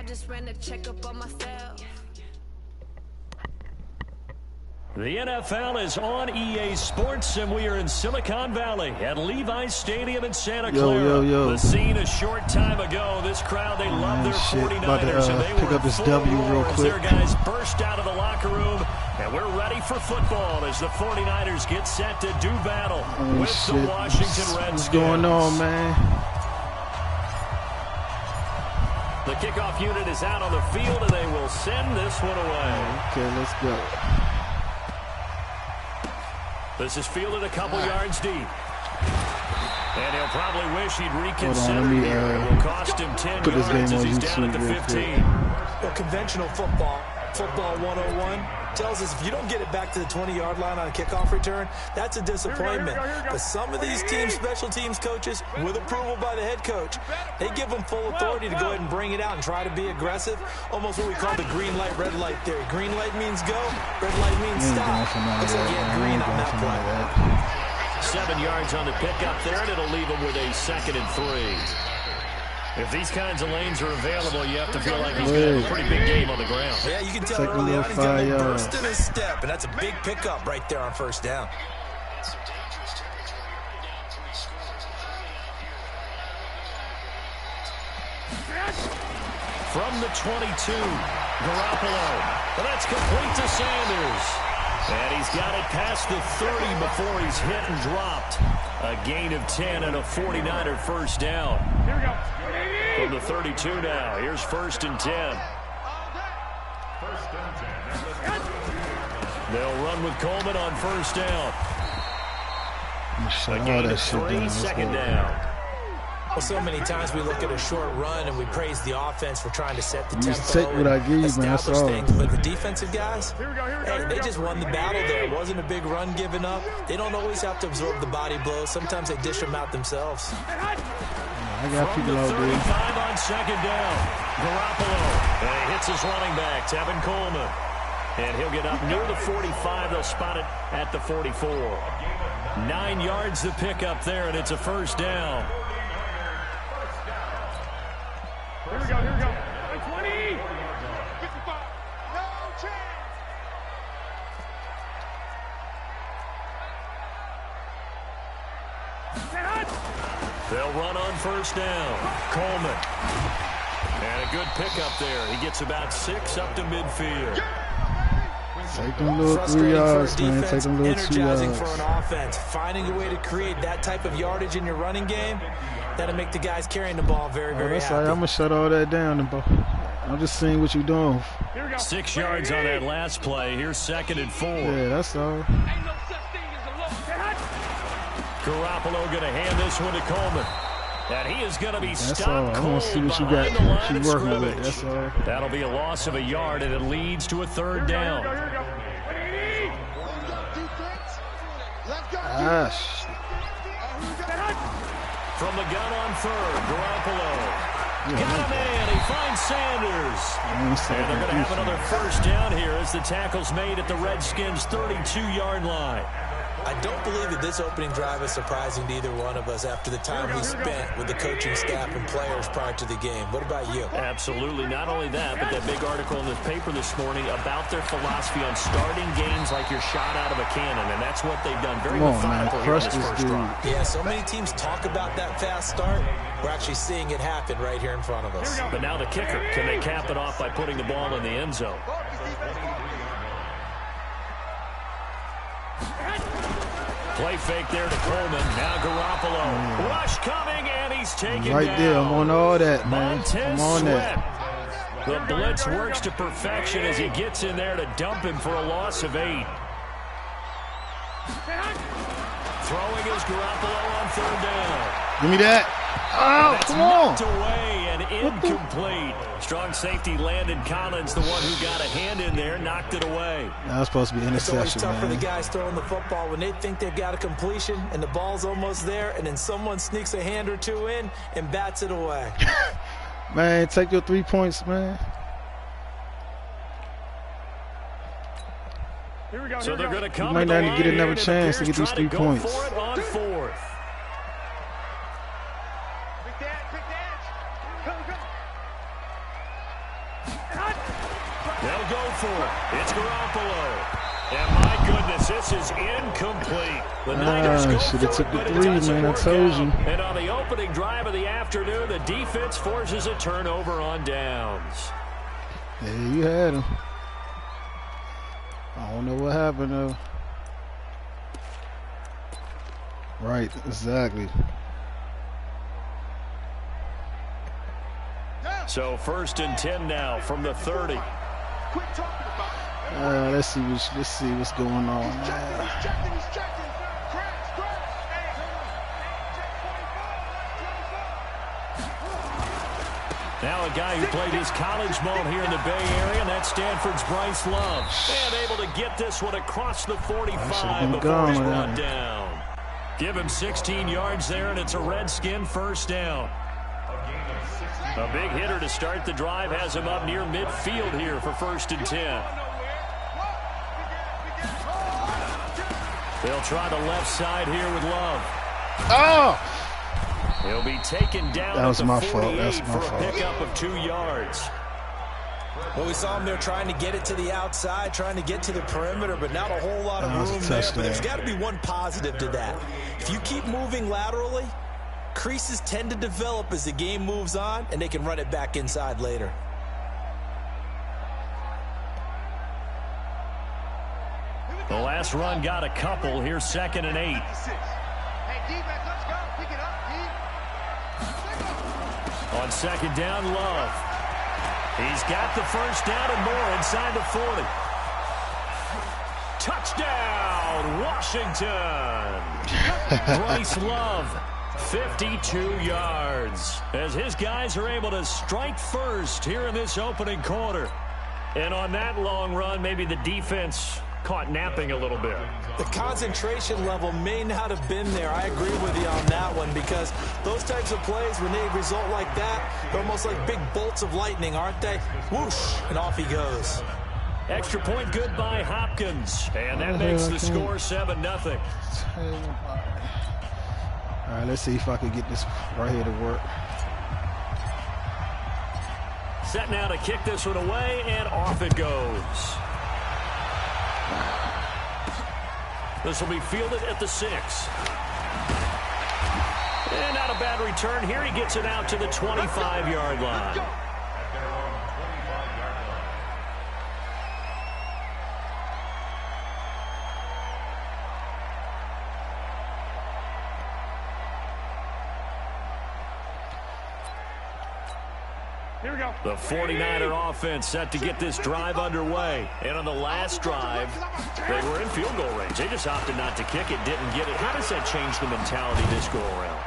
I just ran a checkup on myself. The NFL is on EA Sports, and we are in Silicon Valley at Levi's Stadium in Santa Clara. The scene a short time ago. This crowd, they love their 49ers, and they pick up this W real quick. Their guys burst out of the locker room, and we're ready for football as the 49ers get set to do battle with the Washington Redskins. What's going on, man? The kickoff unit is out on the field, and they will send this one away. Okay, let's go. This is fielded a couple yards deep. And he'll probably wish he'd reconsider. Hold on, here. It will cost him 10 put this yards game as on he's YouTube down at the 15. Well, conventional football 101 tells us if you don't get it back to the 20-yard line on a kickoff return, that's a disappointment. But some of these teams, special teams coaches, with approval by the head coach, they give them full authority to go ahead and bring it out and try to be aggressive. Almost what we call the green light, red light theory. Green light means go, red light means stop. Looks like he had green on that play. 7 yards on the pickup there, and it'll leave him with a 2nd and 3. If these kinds of lanes are available, you have to feel like he's going to have a pretty big game on the ground. Yeah, you can tell early on he's got a burst in his step, and that's a big pickup right there on first down. From the 22, Garoppolo. Well, that's complete to Sanders. And he's got it past the 30 before he's hit and dropped. A gain of 10 and a 49er first down. Here we go. From the 32 now. Here's 1st and 10. They'll run with Coleman on first down. A gain of 3, 2nd down. Well, so many times we look at a short run and we praise the offense for trying to set the tempo take what I give you, man. That's all. Things. But the defensive guys, hey, they just won the battle there. It wasn't a big run given up. They don't always have to absorb the body blows. Sometimes they dish them out themselves. I got people out there. 35 on 2nd down. Garoppolo. And he hits his running back, Tevin Coleman. And he'll get up near the 45. They'll spot it at the 44. 9 yards the pickup there, and it's a first down. Here we go, here we go. 20. 55. No chance. They'll run on first down. Coleman. And a good pickup there. He gets about 6 up to midfield. Take them little 3 yards, man. Take them little 2 yards. Energizing for an offense. Finding a way to create that type of yardage in your running game, that'll make the guys carrying the ball very, very happy. I'm going to shut all that down. I'm just seeing what you're doing. 6 yards on that last play. Here's 2nd and 4. Yeah, that's all. Garoppolo going to hand this one to Coleman. And he is going to be stopped cold. I want to see what you got. Keep working with it. That's all. That'll be a loss of a yard, and it leads to a 3rd down. Gosh. From the gun on 3rd, Garoppolo. Got a man. He finds Sanders. And they're going to have another first down here as the tackle's made at the Redskins' 32-yard line. I don't believe that this opening drive is surprising to either one of us after the time we spent with the coaching staff and players prior to the game. What about you? Absolutely. Not only that, but that big article in the paper this morning about their philosophy on starting games like you're shot out of a cannon, and that's what they've done. Very methodical here in this first drive. Yeah, so many teams talk about that fast start. We're actually seeing it happen right here in front of us. But now the kicker. Can they cap it off by putting the ball in the end zone? Play fake there to Coleman. Now Garoppolo. Rush coming, and he's taken right down. There. I'm on all that, man. I'm on that. The blitz works to perfection as he gets in there to dump him for a loss of 8. Throwing is Garoppolo on 3rd down. Give me that. Oh, come on. Away and incomplete. Strong safety Landon Collins, the one who got a hand in there, knocked it away. That was supposed to be interception, It's always tough for the guys throwing the football when they think they've got a completion and the ball's almost there, and then someone sneaks a hand or two in and bats it away. Man, take your 3 points, man. Here we go. So they're going to come. You might not get another chance to get these 3 points. For it on 4th. They'll go for it. It's Garoppolo. And my goodness, this is incomplete. The Niners should have took the 3, man. I told you. And on the opening drive of the afternoon, the defense forces a turnover on downs. Yeah, you had him. I don't know what happened, though. Right, exactly. So 1st and 10 now from the 30. Let's see what's going on. Now a guy who played his college ball here in the Bay Area, and that's Stanford's Bryce Love. And able to get this one across the 45 before he's brought down. Give him 16 yards there, and it's a Redskin 1st down. A big hitter to start the drive has him up near midfield here for 1st and 10. They'll try the left side here with Love. Oh! He'll be taken down that was at the my 48 fault. for a pickup of 2 yards. Well, we saw him there trying to get it to the outside, trying to get to the perimeter, but not a whole lot of room there. But there's got to be one positive to that. If you keep moving laterally, creases tend to develop as the game moves on, and they can run it back inside later. The last run got a couple. Here's 2nd and 8. On 2nd down, Love. He's got the 1st down and more inside the 40. Touchdown, Washington. Bryce Love, 52 yards. As his guys are able to strike first here in this opening quarter. And on that long run, maybe the defense caught napping a little bit. The concentration level may not have been there. I agree with you on that one, because those types of plays, when they result like that, they're almost like big bolts of lightning, aren't they? Whoosh, and off he goes. Extra point good by Hopkins, and that makes the score 7-0. All right, let's see if I can get this right here to work. Set now to kick this one away, and off it goes. This will be fielded at the 6. And not a bad return here. He gets it out to the 25-yard line. Here we go. The 49er offense set to get this drive underway. And on the last drive, they were in field goal range. They just opted not to kick it, didn't get it. How does that change the mentality this go around?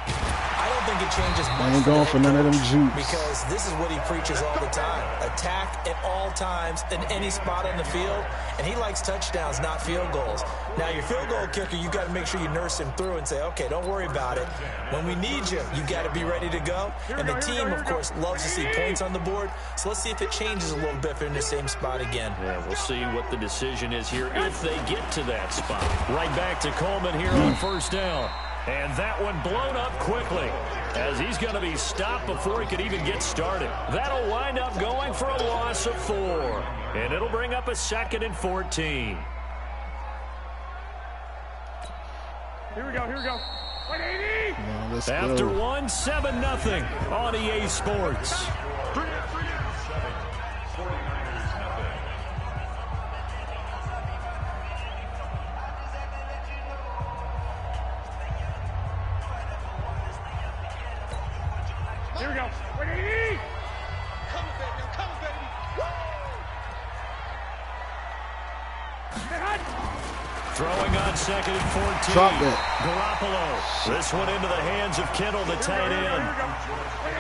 I don't think it changes much. I ain't going for none of them jukes. Because this is what he preaches all the time. Attack at all times in any spot on the field. And he likes touchdowns, not field goals. Now, your field goal kicker, you got to make sure you nurse him through and say, okay, don't worry about it. When we need you, you got to be ready to go. And the team, of course, loves to see points on the board. So let's see if it changes a little bit if they're in the same spot again. Yeah, we'll see what the decision is here if they get to that spot. Right back to Coleman here on 1st down. And that one blown up quickly as he's going to be stopped before he could even get started. That'll wind up going for a loss of 4. And it'll bring up a 2nd and 14. Here we go. 180. After 1, 7-0 on EA Sports. Here we go. 180. Come, baby. Throwing on 2nd and 14. Drop that. Garoppolo. This one into the hands of Kittle, the tight end.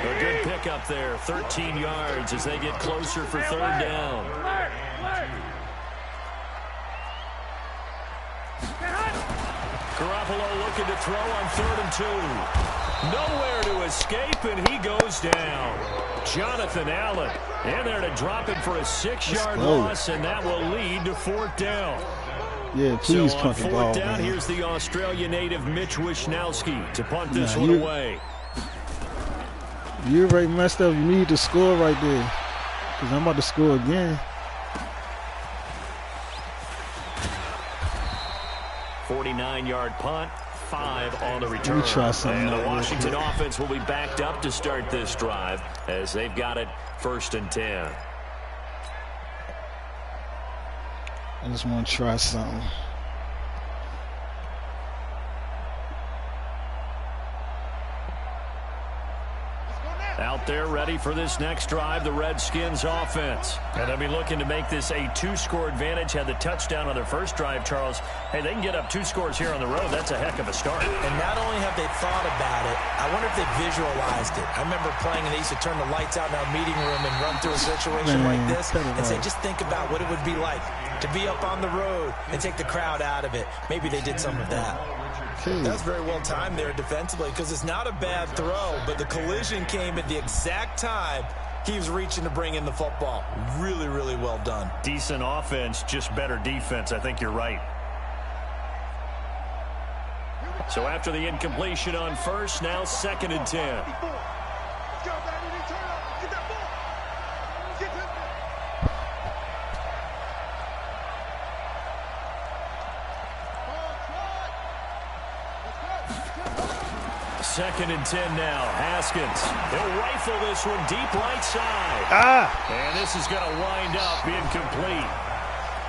A good pickup there. 13 yards as they get closer for 3rd down. Garoppolo looking to throw on 3rd and 2. Nowhere to escape, and he goes down. Jonathan Allen in there to drop him for a 6-yard loss, and that will lead to 4th down. Yeah, please so punt the ball, on 4th down, man. here's the Australia native Mitch Wishnowski to punt this one away. You already messed up. You need to score right there. Because I'm about to score again. 49-yard punt, 5 on the return. And the Washington offense will be backed up to start this drive as they've got it 1st and 10. I just want to try something. Out there ready for this next drive, the Redskins offense. And they'll be looking to make this a 2-score advantage. Had the touchdown on their first drive, Charles. Hey, they can get up 2 scores here on the road. That's a heck of a start. And not only have they thought about it, I wonder if they visualized it. I remember playing and they used to turn the lights out in our meeting room and run through a situation like this and say, just think about what it would be like to be up on the road and take the crowd out of it. Maybe they did some of that. That's very well timed there defensively because it's not a bad throw, but the collision came at the exact time he was reaching to bring in the football. Really, really well done. Decent offense, just better defense. I think you're right. So after the incompletion on first, now 2nd and 10. Second and 10 now. Haskins. He'll rifle this one deep right side. And this is going to wind up incomplete.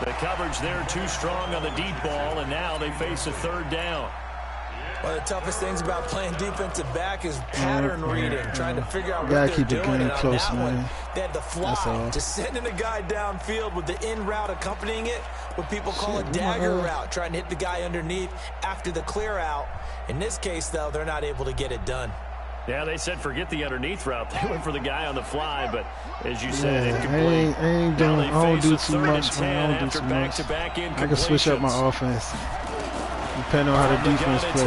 The coverage there too strong on the deep ball, and now they face a 3rd down. One of the toughest things about playing defensive back is pattern reading, trying to figure out what they're doing. And on that one, they had the fly, just sending a guy downfield with the in route accompanying it, what people call a dagger route, trying to hit the guy underneath after the clear out. In this case, though, they're not able to get it done. Yeah, they said forget the underneath route. They went for the guy on the fly, but as you said, incomplete. I don't do too much, man. I don't do too much. I can switch up my offense, depending on how the defense plays.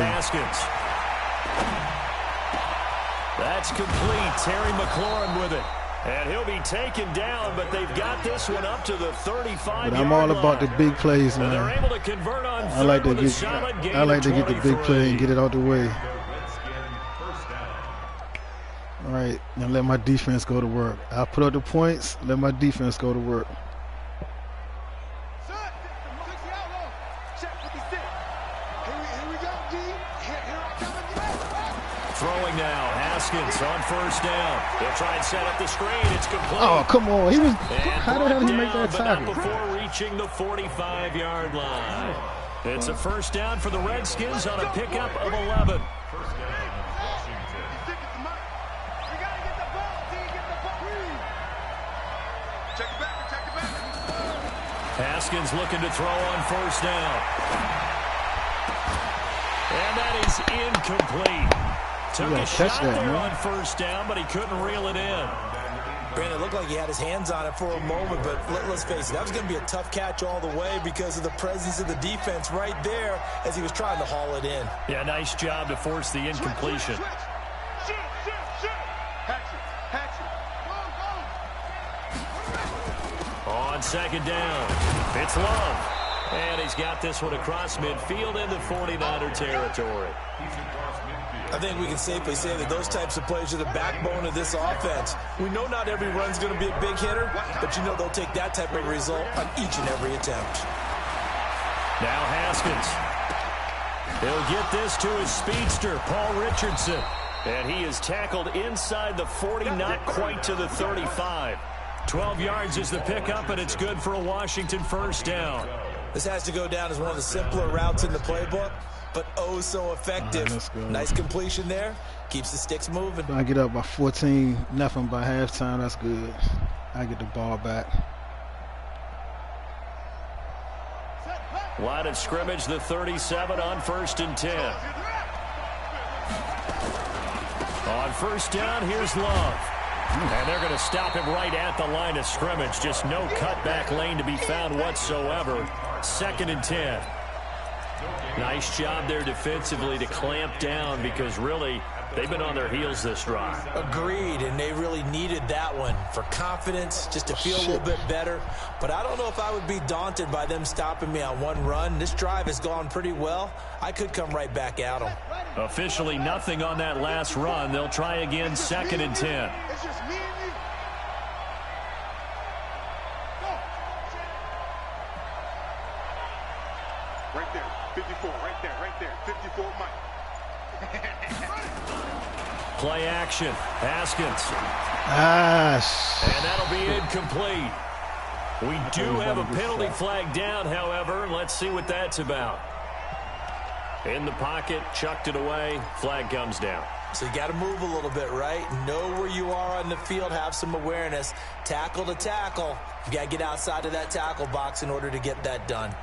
That's complete. Terry McLaurin with it. And he'll be taken down, but they've got this one up to the 35-yard line. I'm all about the big plays, man. They're able to convert on I like to get the big play and get it out the way. All right, now let my defense go to work. I'll put up the points, let my defense go to work. Throwing now, Haskins on 1st down. He'll try and set up the screen. It's complete. Oh, come on. How the hell did he make that tackle? Before reaching the 45-yard line. It's a 1st down for the Redskins on a pickup of 11. Haskins looking to throw on 1st down. And that is incomplete. Took a shot there on 1st down, but he couldn't reel it in. Brandon, it looked like he had his hands on it for a moment, but let's face it, that was going to be a tough catch all the way because of the presence of the defense right there as he was trying to haul it in. Yeah, nice job to force the incompletion. On 2nd down, it's Love. And he's got this one across midfield into 49er territory. I think we can safely say that those types of plays are the backbone of this offense. We know not every run's going to be a big hitter, but you know they'll take that type of result on each and every attempt. Now Haskins. He'll get this to his speedster, Paul Richardson. And he is tackled inside the 40, not quite to the 35. 12 yards is the pickup, and it's good for a Washington 1st down. This has to go down as one of the simpler routes in the playbook, but oh so effective. Nice completion there. Keeps the sticks moving. I get up by 14-0 by halftime. That's good. I get the ball back. Line of scrimmage, the 37 on 1st and 10. On 1st down, here's Love. And they're going to stop him right at the line of scrimmage. Just no cutback lane to be found whatsoever. 2nd and 10. Nice job there defensively to clamp down because really they've been on their heels this drive. Agreed, and they really needed that one for confidence, just to feel a little bit better. But I don't know if I would be daunted by them stopping me on one run. This drive has gone pretty well. I could come right back at them. Officially nothing on that last run. They'll try again 2nd and 10. Right there. 54. Right there. 54, Mike. Play action. Haskins. And that'll be incomplete. We do have a penalty flag down, however. Let's see what that's about. In the pocket, chucked it away. Flag comes down. So you got to move a little bit, right? Know where you are on the field. Have some awareness. Tackle to tackle. You got to get outside of that tackle box in order to get that done.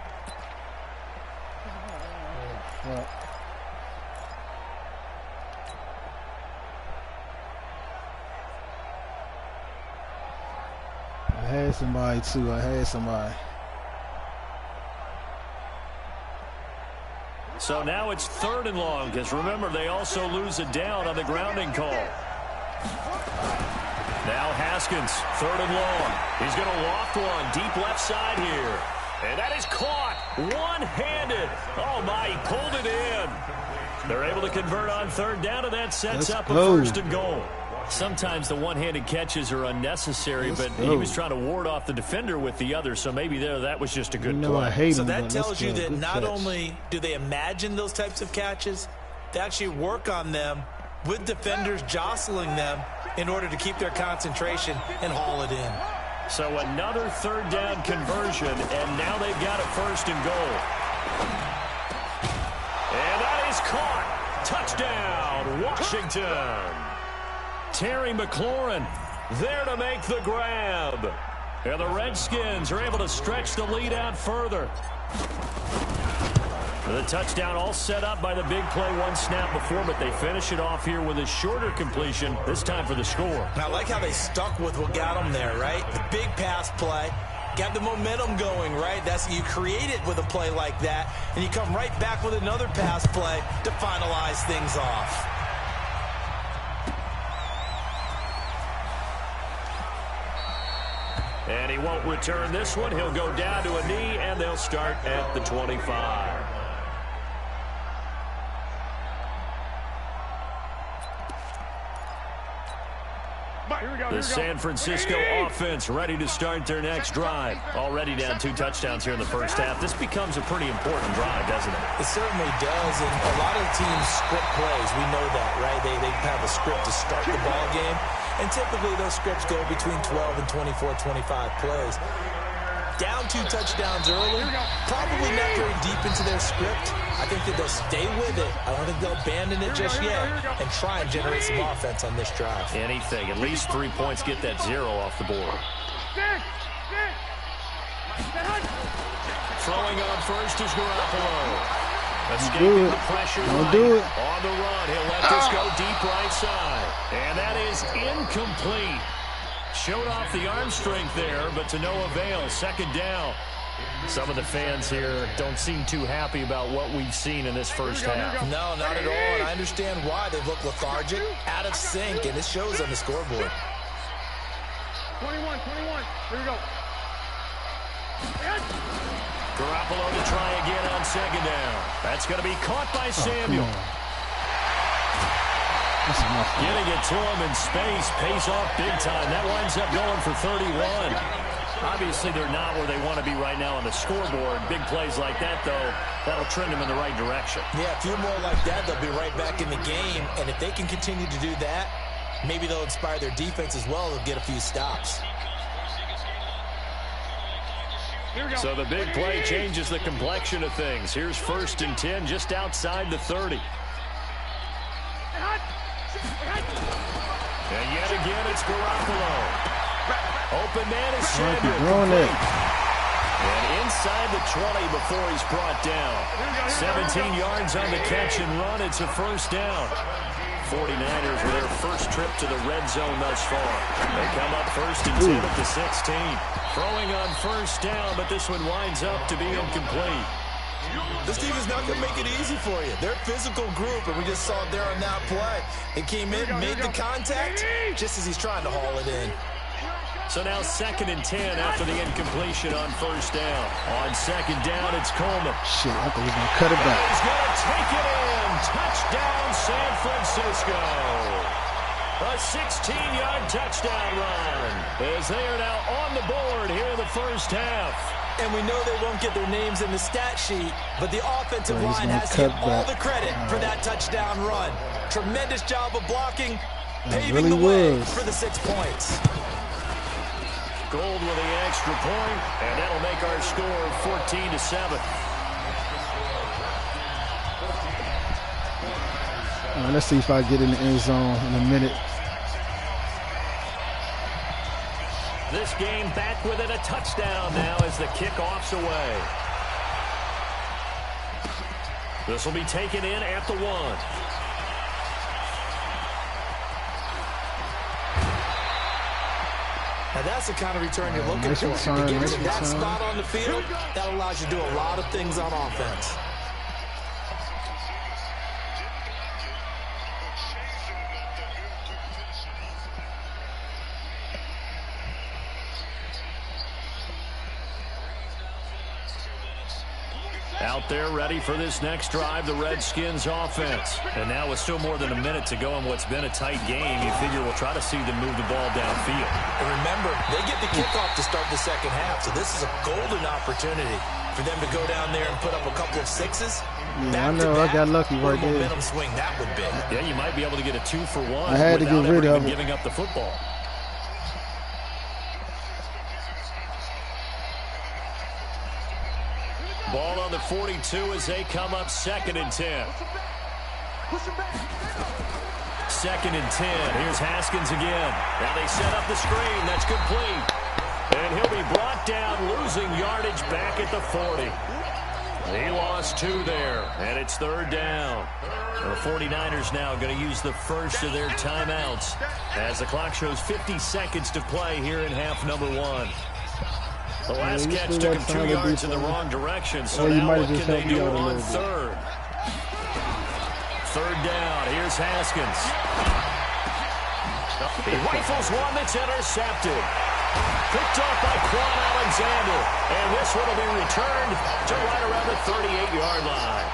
I had somebody, too. I had somebody. So now it's 3rd and long, because remember, they also lose a down on the grounding call. Now Haskins, 3rd and long. He's going to loft one, deep left side here. And that is caught, one-handed. Oh, my, he pulled it in. They're able to convert on 3rd down, and that sets up a 1st and goal. Sometimes the one-handed catches are unnecessary, but he was trying to ward off the defender with the other, so maybe that was just a good play. So that tells you that not only do they imagine those types of catches, they actually work on them with defenders jostling them in order to keep their concentration and haul it in. So another 3rd down conversion, and now they've got a 1st and goal. And that is caught. Touchdown, Washington. Terry McLaurin there to make the grab. And the Redskins are able to stretch the lead out further. The touchdown all set up by the big play one snap before, but they finish it off here with a shorter completion, this time for the score. I like how they stuck with what got them there, right? The big pass play. Got the momentum going, right? You create it with a play like that, and you come right back with another pass play to finalize things off. And he won't return this one. He'll go down to a knee, and they'll start at the 25. The San Francisco offense ready to start their next drive. Already down 2 touchdowns here in the first half. This becomes a pretty important drive, doesn't it? It certainly does, and a lot of teams script plays. We know that, right? They have a script to start the ball game, and typically those scripts go between 12 and 24, 25 plays. Down 2 touchdowns early, probably not very deep into their script. I think that they'll stay with it. I don't think they'll abandon it just yet and try and generate some offense on this drive. Anything. At least 3 points, get that 0 off the board. Throwing on first is Garoppolo. Escaping the pressure right. On the run, he'll let this go deep right side. And that is incomplete. Showed off the arm strength there, but to no avail. 2nd down. Some of the fans here don't seem too happy about what we've seen in this first half. No, not at all, and I understand why. They look lethargic, out of sync, and it shows on the scoreboard. 21. Here we go. Garoppolo to try again on 2nd down. That's going to be caught by Samuel. Getting it to him in space, pays off big time. That winds up going for 31. Obviously, they're not where they want to be right now on the scoreboard. Big plays like that, though, that'll trend them in the right direction. Yeah, a few more like that, they'll be right back in the game. And if they can continue to do that, maybe they'll inspire their defense as well. They'll get a few stops. So the big play changes the complexion of things. Here's 1st and 10 just outside the 30. And yet again, it's Garoppolo. Open man is Samuel. And inside the 20 before he's brought down. 17 yards on the catch and run. It's a 1st down. 49ers with their first trip to the red zone thus far. They come up 1st and 10 at the 16. Throwing on 1st down, but this one winds up to be incomplete. This team is not going to make it easy for you. They're a physical group, and we just saw it there on that play. They came in, made the contact, just as he's trying to haul it in. So now 2nd and 10 after the incompletion on 1st down. On 2nd down, it's Coleman. Shit, I thought he was going to cut it back. He's going to take it in. Touchdown, San Francisco. A 16-yard touchdown run as they are now on the board here in the first half. And we know they won't get their names in the stat sheet, but the offensive line has to get all the credit for that touchdown run. Tremendous job of blocking, paving the way for the 6 points. Gold with the extra point, and that'll make our score 14-7. Let's see if I get in the end zone in a minute. This game back within a touchdown now as the kickoff's away. This will be taken in at the 1. Now that's the kind of return you're looking for. To get to that spot on the field, that allows you to do a lot of things on offense. Out there ready for this next drive, the Redskins offense. And now with still more than a minute to go in what's been a tight game, you figure we'll try to see them move the ball downfield. And remember, they get the kickoff to start the second half, so this is a golden opportunity for them to go down there and put up a couple of sixes. Yeah, I know. I got lucky right there. Momentum swing that would be. Yeah, you might be able to get a 2-for-1 I had to without get rid ever of even it. giving up the football. Ball on the 42 as they come up 2nd and 10. 2nd and 10. Here's Haskins again. Now they set up the screen. That's complete. And he'll be brought down, losing yardage back at the 40. He lost 2 there, and it's 3rd down. And the 49ers now going to use the first of their timeouts as the clock shows 50 seconds to play here in half number 1. The last catch took him 2 yards in the wrong direction, so now what can they do on 3rd? 3rd down, here's Haskins. He rifles one that's intercepted. Picked off by Quan Alexander, and this one will be returned to right around the 38-yard line.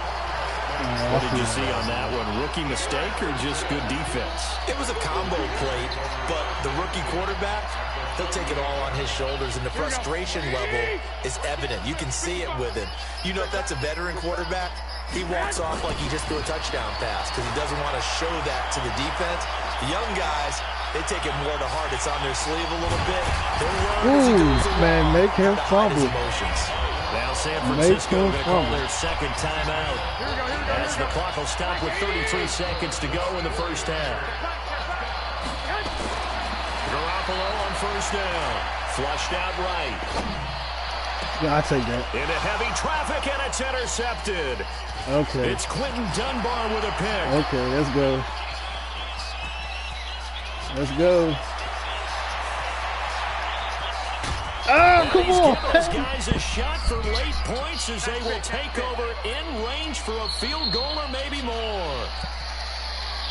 What did you see on that one? Rookie mistake or just good defense? It was a combo play, but the rookie quarterback, he'll take it all on his shoulders, and the frustration level is evident. You can see it with him. You know, if that's a veteran quarterback, he walks off like he just threw a touchdown pass because he doesn't want to show that to the defense. The young guys, they take it more to heart. It's on their sleeve a little bit. They run as he goes along. Man, make him fumble. Now San Francisco going to call their 2nd timeout as the clock will stop with 33 seconds to go in the first half. Garoppolo on 1st down. Flushed out right. Yeah, I'll take that. Into heavy traffic, and it's intercepted. Okay. It's Quentin Dunbar with a pick. Okay, let's go. Let's go. Oh, come on. Give those guys a shot for late points as they will take over in range for a field goal or maybe more.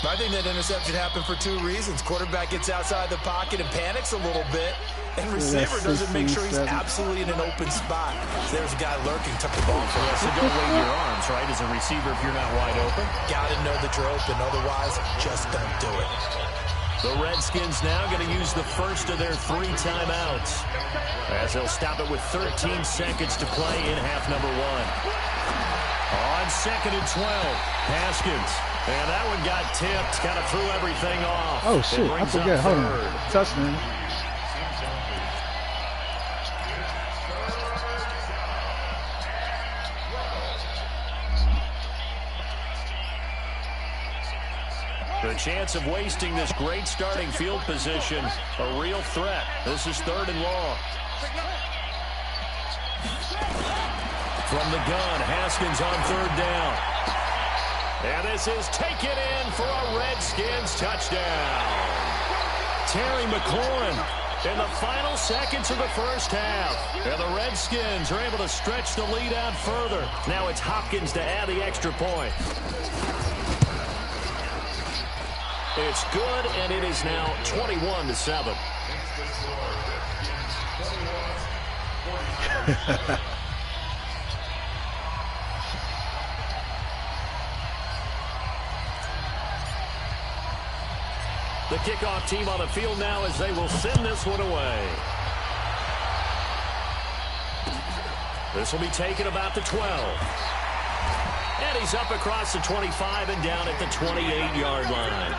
I think that interception happened for 2 reasons. Quarterback gets outside the pocket and panics a little bit, and receiver doesn't make sure he's absolutely in an open spot. So there's a guy lurking, took the ball for us. So don't wave your arms, right, as a receiver if you're not wide open. Got to know that you're open. Otherwise, just don't do it. The Redskins now going to use the first of their 3 timeouts as they'll stop it with 13 seconds to play in half number 1. On 2nd and 12, Haskins. And that one got tipped, kind of threw everything off. Oh, shit. I forget. Hold on. Touchdown. The chance of wasting this great starting field position, a real threat. This is 3rd and long. From the gun, Haskins on 3rd down. And this is taken in for a Redskins touchdown. Terry McLaurin in the final seconds of the first half. And the Redskins are able to stretch the lead out further. Now it's Hopkins to add the extra point. It's good, and it is now 21-7. The kickoff team on the field now as they will send this one away. This will be taken about the 12. And he's up across the 25 and down at the 28-yard line.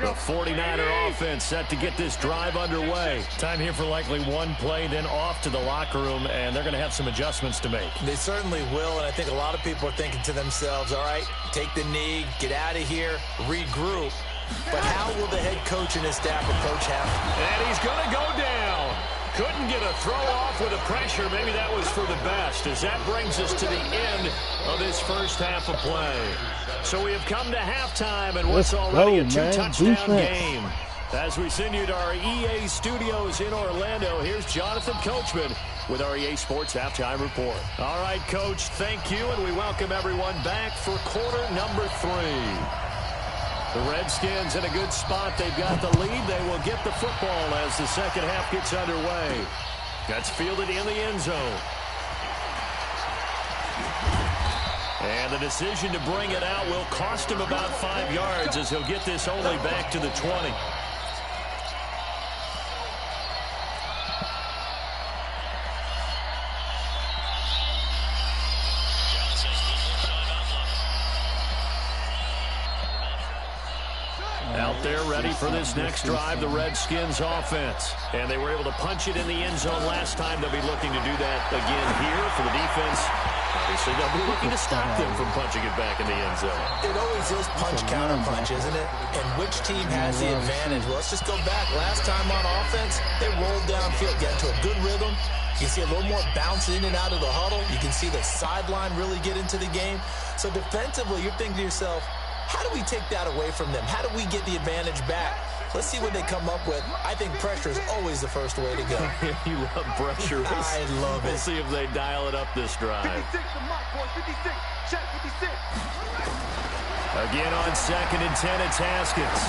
The 49er offense set to get this drive underway. Time here for likely one play, then off to the locker room, and they're going to have some adjustments to make. They certainly will, and I think a lot of people are thinking to themselves, all right, take the knee, get out of here, regroup. But how will the head coach and his staff approach him? And he's going to go down. Couldn't get a throw off with the pressure. Maybe that was for the best, as that brings us to the end of this first half of play. So we have come to halftime, and what's already a two-touchdown game. As we send you to our EA studios in Orlando, here's Jonathan Coachman with our EA Sports Halftime Report. All right, Coach, thank you, and we welcome everyone back for quarter number 3. The Redskins in a good spot. They've got the lead. They will get the football as the second half gets underway. That's fielded in the end zone. And the decision to bring it out will cost him about 5 yards, as he'll get this only back to the 20. Out there ready for this next drive, the Redskins offense. And they were able to punch it in the end zone last time. They'll be looking to do that again here for the defense. Obviously, they'll be looking to stop them from punching it back in the end zone. It always is punch-counter-punch, isn't it? And which team has the advantage? Well, let's just go back. Last time on offense, they rolled downfield, got into a good rhythm. You can see a little more bounce in and out of the huddle. You can see the sideline really get into the game. So defensively, you're thinking to yourself, how do we take that away from them? How do we get the advantage back? Let's see what they come up with. I think pressure is always the first way to go. You love pressure. I love it. We'll see if they dial it up this drive. 56, the mark, boys. 56. Check 56. Again on 2nd and 10, it's Haskins.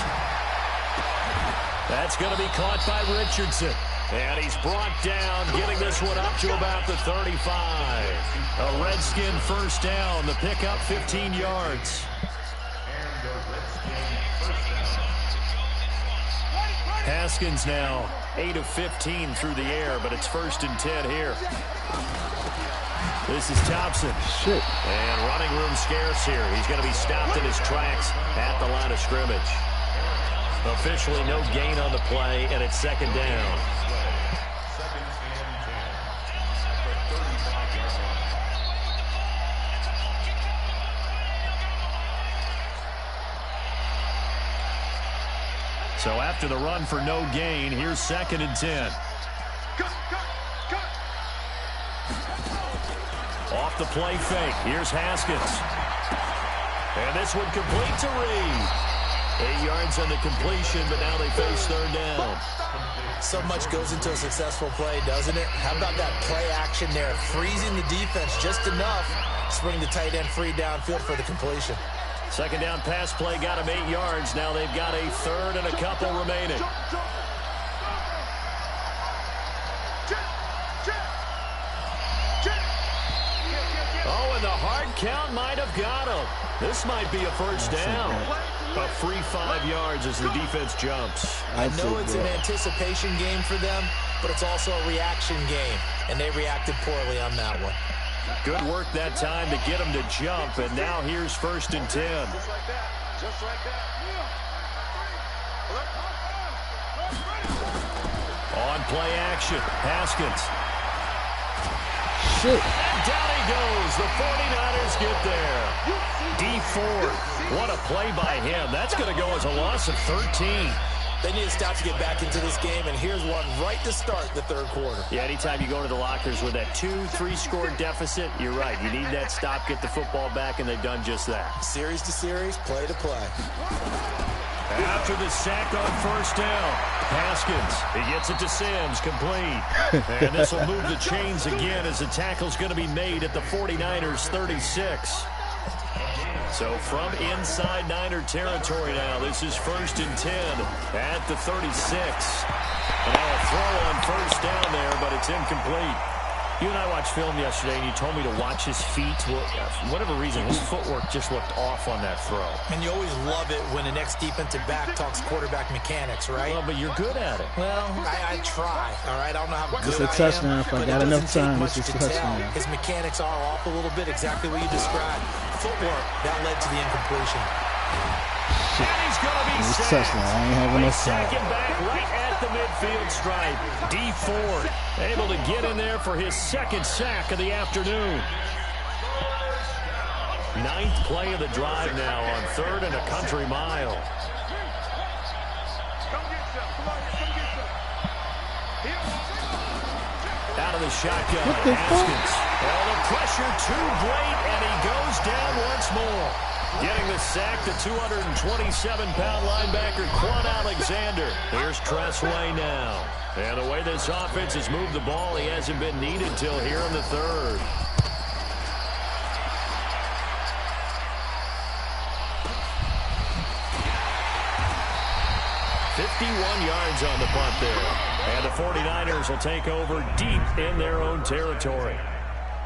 That's going to be caught by Richardson. And he's brought down, getting this one up to about the 35. A Redskin first down. The pickup 15 yards. Haskins now 8 of 15 through the air, but it's 1st and 10 here. This is Thompson. And running room scarce here. He's going to be stopped in his tracks at the line of scrimmage. Officially no gain on the play, and it's 2nd down. So after the run for no gain, here's 2nd and 10. Off the play fake. Here's Haskins. And this one complete to Reed. 8 yards on the completion, but now they face 3rd down. So much goes into a successful play, doesn't it? How about that play action there? Freezing the defense just enough to bring the tight end free downfield for the completion. 2nd down pass play got him 8 yards. Now they've got a 3rd and a couple remaining. Oh, and the hard count might have got him. This might be a first down. A free 5 yards as the defense jumps. I know it's an anticipation game for them, but it's also a reaction game, and they reacted poorly on that one. Good work that time to get him to jump, and now here's 1st and 10. Just like that. Just like that. On play action, Haskins. Shit. And down he goes. The 49ers get there. D Ford. What a play by him. That's going to go as a loss of 13. They need to stop to get back into this game, and here's one right to start the 3rd quarter. Yeah, anytime you go to the lockers with that 2-3 score deficit, you're right. You need that stop, get the football back, and they've done just that. Series to series, play to play. After the sack on 1st down, Haskins, he gets it to Sims, complete. And this will move the chains again as the tackle's going to be made at the 49ers 36. So from inside Niner territory now, this is 1st and 10 at the 36. And now a throw on 1st down there, but it's incomplete. You and I watched film yesterday, and you told me to watch his feet. Well, for whatever reason, his footwork just looked off on that throw. And you always love it when the next defensive back talks quarterback mechanics, right? Well, but you're good at it. Well, I try, all right? I don't know how good It's a touchdown. If I got enough time, it's a touchdown. His mechanics are off a little bit, exactly what you described. Footwork, that led to the incompletion. And he's going to be sacked. Touchdown. I ain't having enough time. Second back right at the midfield stripe. D Ford able to get in there for his second sack of the afternoon. 9th play of the drive now on 3rd and a country mile. Out of the shotgun. Haskins. Well, the pressure too great, and he goes down once more. Getting the sack, the 227-pound linebacker, Quan Alexander. Here's Tressway now. And the way this offense has moved the ball, he hasn't been needed till here in the 3rd. $51 yards on the punt there. And the 49ers will take over deep in their own territory.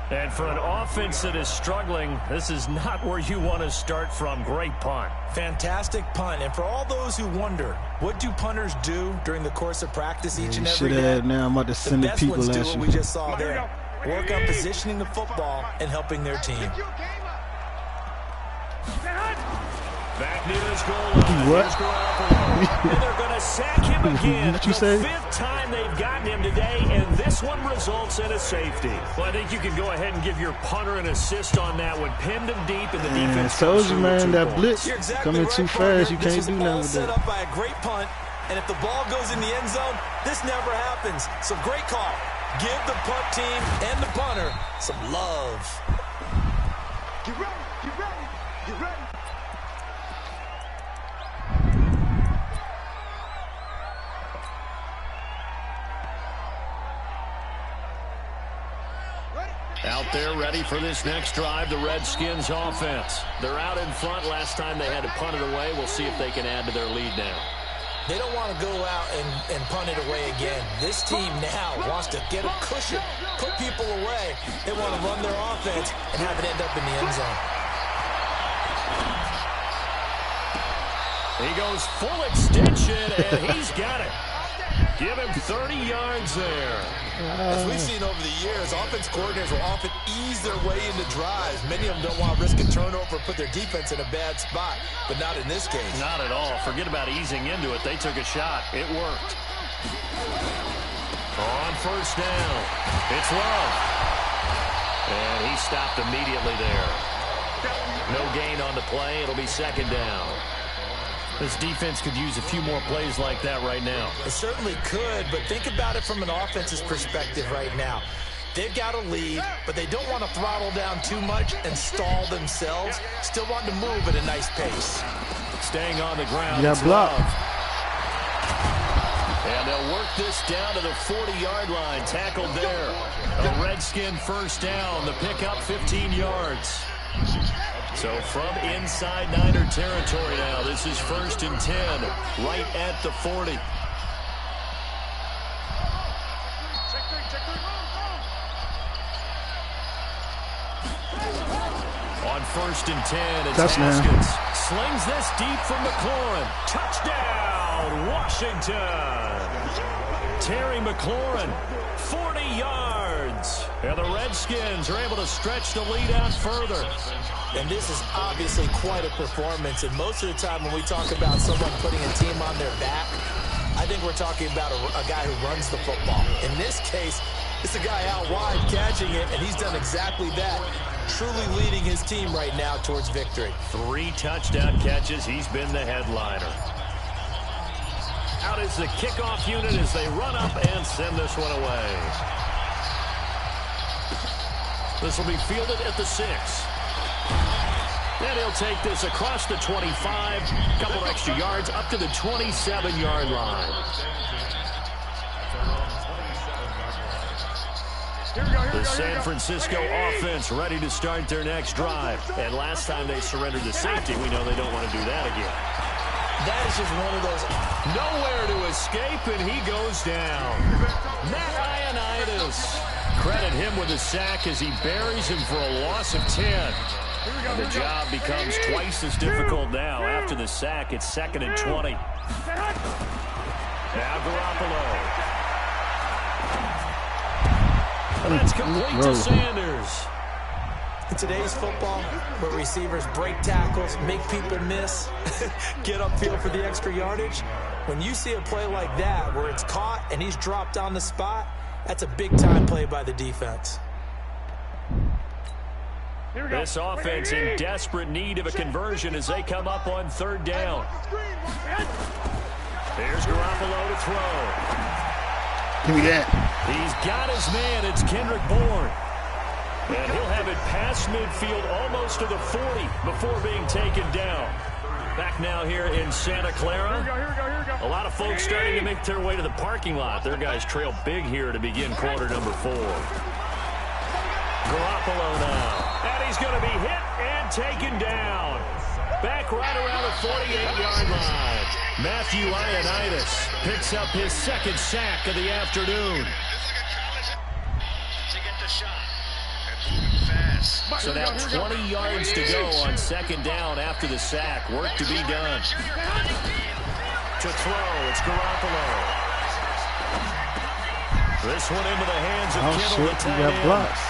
And for an offense that is struggling, this is not where you want to start from. Great punt. Fantastic punt. And for all those who wonder, what do punters do during the course of practice each and every day? Now I'm about to send the best people ones do at what you. we just saw there. Work on positioning the football and helping their team. Back near his goal line. What? And they're going to sack him again. What you the say? 5th time they've gotten him today, and this one results in a safety. Well, I think you can go ahead and give your punter an assist on that one. Pinned him deep, and the defense told you, man, that blitz exactly coming right, too fast. You This can't do nothing with set that. up by a great punt, and if the ball goes in the end zone, this never happens. So great call. Give the punt team and the punter some love. Get ready, get ready, get ready. Out there ready for this next drive, the Redskins offense. They're out in front. Last time they had to punt it away. We'll see if they can add to their lead now. They don't want to go out and punt it away again. This team now wants to get a cushion, put people away. They want to run their offense and have it end up in the end zone. He goes full extension, and he's got it. Give him 30 yards there. As we've seen over the years, offense coordinators will often ease their way into drives. Many of them don't want to risk a turnover or put their defense in a bad spot, but not in this case. Not at all. Forget about easing into it. They took a shot. It worked. On 1st down, it's Love. And he stopped immediately there. No gain on the play. It'll be 2nd down. This defense could use a few more plays like that right now. It certainly could, but think about it from an offense's perspective right now. They've got a lead, but they don't want to throttle down too much and stall themselves. Still want to move at a nice pace. Staying on the ground. Yeah, block. And they'll work this down to the 40-yard line. Tackled there. A Redskin 1st down. The pickup 15 yards. So from inside Niner territory now, this is 1st and 10, right at the 40. On 1st and 10, it's Haskins. Slings this deep from McLaurin. Touchdown, Washington. Terry McLaurin, 40 yards. And the Redskins are able to stretch the lead out further. And this is obviously quite a performance. And most of the time when we talk about someone putting a team on their back, I think we're talking about a guy who runs the football. In this case, it's a guy out wide catching it, and he's done exactly that. Truly leading his team right now towards victory. 3 touchdown catches. He's been the headliner. Out is the kickoff unit as they run up and send this one away. This will be fielded at the 6. And he'll take this across the 25, couple extra yards up to the 27-yard line. The San Francisco offense ready to start their next drive. And last time they surrendered to safety, we know they don't want to do that again. That is just one of those. Nowhere to escape, and he goes down. Matt Ioannidis credit him with a sack as he buries him for a loss of 10. And the job becomes twice as difficult now. After the sack, it's 2nd and 20. Now Garoppolo. That's complete to Sanders. In today's football, where receivers break tackles, make people miss, get upfield for the extra yardage, when you see a play like that where it's caught and he's dropped on the spot, that's a big-time play by the defense. This offense in desperate need of a conversion as they come up on 3rd down. There's Garoppolo to throw. Give me that. He's got his man. It's Kendrick Bourne. And he'll have it past midfield almost to the 40 before being taken down. Back now here in Santa Clara. A lot of folks starting to make their way to the parking lot. Their guys trail big here to begin quarter number 4. Garoppolo now. And he's going to be hit and taken down. Back right around the 48-yard line. Matthew Ioannidis picks up his 2nd sack of the afternoon. So now 20 yards to go on 2nd down after the sack. Work to be done. To throw, it's Garoppolo. This one into the hands of Kittle, the tight end. Blocks.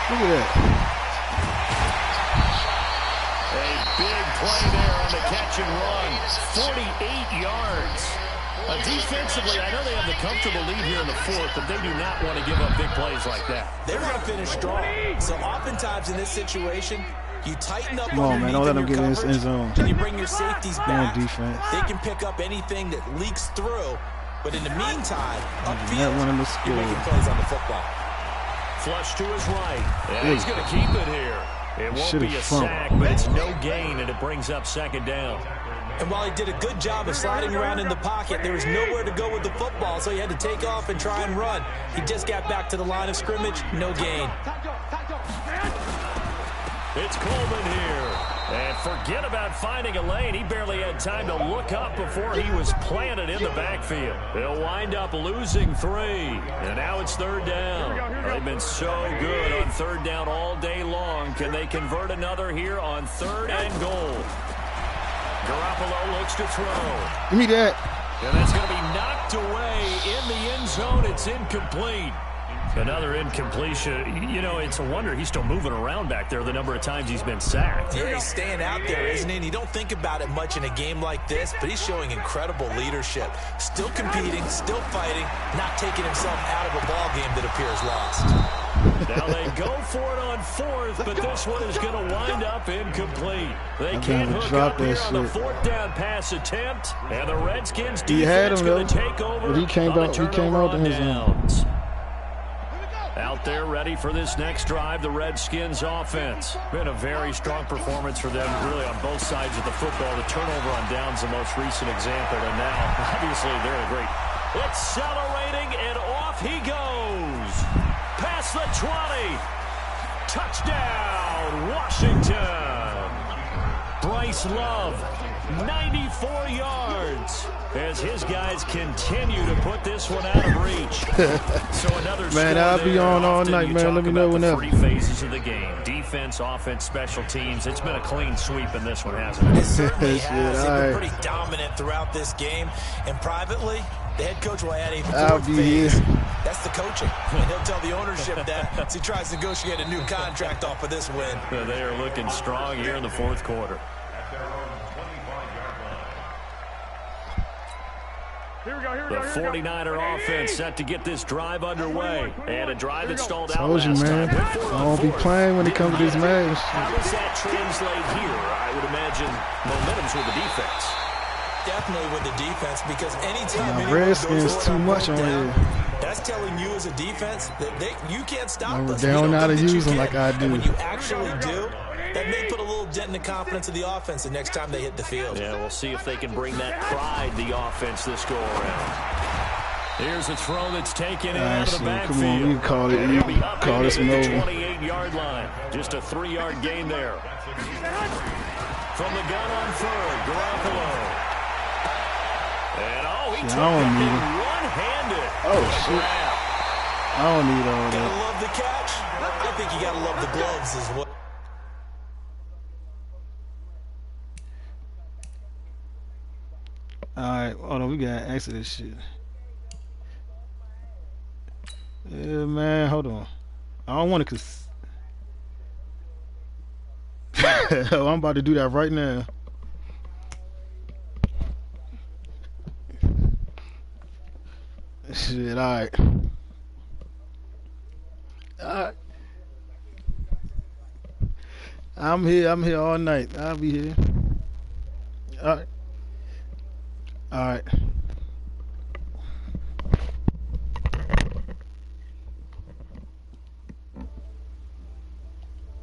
Look at that. A big play there on the catch and run. 48 yards. Defensively, I know they have the comfortable lead here in the 4th, but they do not want to give up big plays like that. They're going to finish strong. So oftentimes in this situation, you tighten up Come on, man. Don't let them get in this end zone. And you bring your safeties back. Defense. They can pick up anything that leaks through. But in the meantime, upfield, you're making plays on the football. Flush to his right. And he's going to keep it here. It won't be a sack, but it's no gain, and it brings up 2nd down. And while he did a good job of sliding around in the pocket, there was nowhere to go with the football, so he had to take off and try and run. He just got back to the line of scrimmage, no gain. It's Coleman here. And forget about finding a lane. He barely had time to look up before he was planted in the backfield. They'll wind up losing 3. And now it's 3rd down. They've been so good on 3rd down all day long. Can they convert another here on 3rd and goal? Garoppolo looks to throw. Give me that. And that's going to be knocked away in the end zone. It's incomplete. Another incompletion. You know, it's a wonder he's still moving around back there the number of times he's been sacked. Yeah, he's staying out there, isn't he? And you don't think about it much in a game like this, but he's showing incredible leadership. Still competing, still fighting, not taking himself out of a ball game that appears lost. Now they go for it on 4th, but this one is going to wind up incomplete. They can't hook up here on the 4th down pass attempt, and the Redskins defense going to take over. But he came out in his downs. Out there ready for this next drive, the Redskins offense. Been a very strong performance for them, really on both sides of the football. The turnover on downs, the most recent example, and now, obviously, they're in a great. Accelerating, and off he goes. Past the 20. Touchdown, Washington. Bryce Love, 94 yards. As his guys continue to put this one out of reach. So another man, I'll be on all night, man. Let me know whenever. 3 phases of the game: defense, offense, special teams. It's been a clean sweep in this one, hasn't it? It certainly has. They've been pretty dominant throughout this game. And privately, the head coach will add a 4th phase. That's the coaching. And he'll tell the ownership that as he tries to negotiate a new contract off of this win. They are looking strong here in the 4th quarter. The 49er offense set to get this drive underway. And a drive that stalled out last time. I won't be playing when it comes to this match. How does that translate here? I would imagine momentum's with the defense. Definitely with the defense, because anytime Redskins too much on here. That's telling you as a defense that you can't stop us. They don't know how to use them like I do. And when you actually do, that may put a little dent in the confidence of the offense the next time they hit the field. Yeah, we'll see if they can bring that pride, the offense, this go around. Here's a throw that's taken out of the backfield. Come on, you call it. You call this one over. 28-yard line. Just a 3-yard gain there. From the gun on 3rd, Garoppolo. And he took it one-handed. Oh, shit. I don't need all Gotta that. love the catch. I think you gotta love the gloves as well. Alright, hold on, we gotta answer this shit. Yeah, man, hold on. I don't want to I'm about to do that right now. Shit, alright. Alright. I'm here all night. I'll be here. Alright. Alright.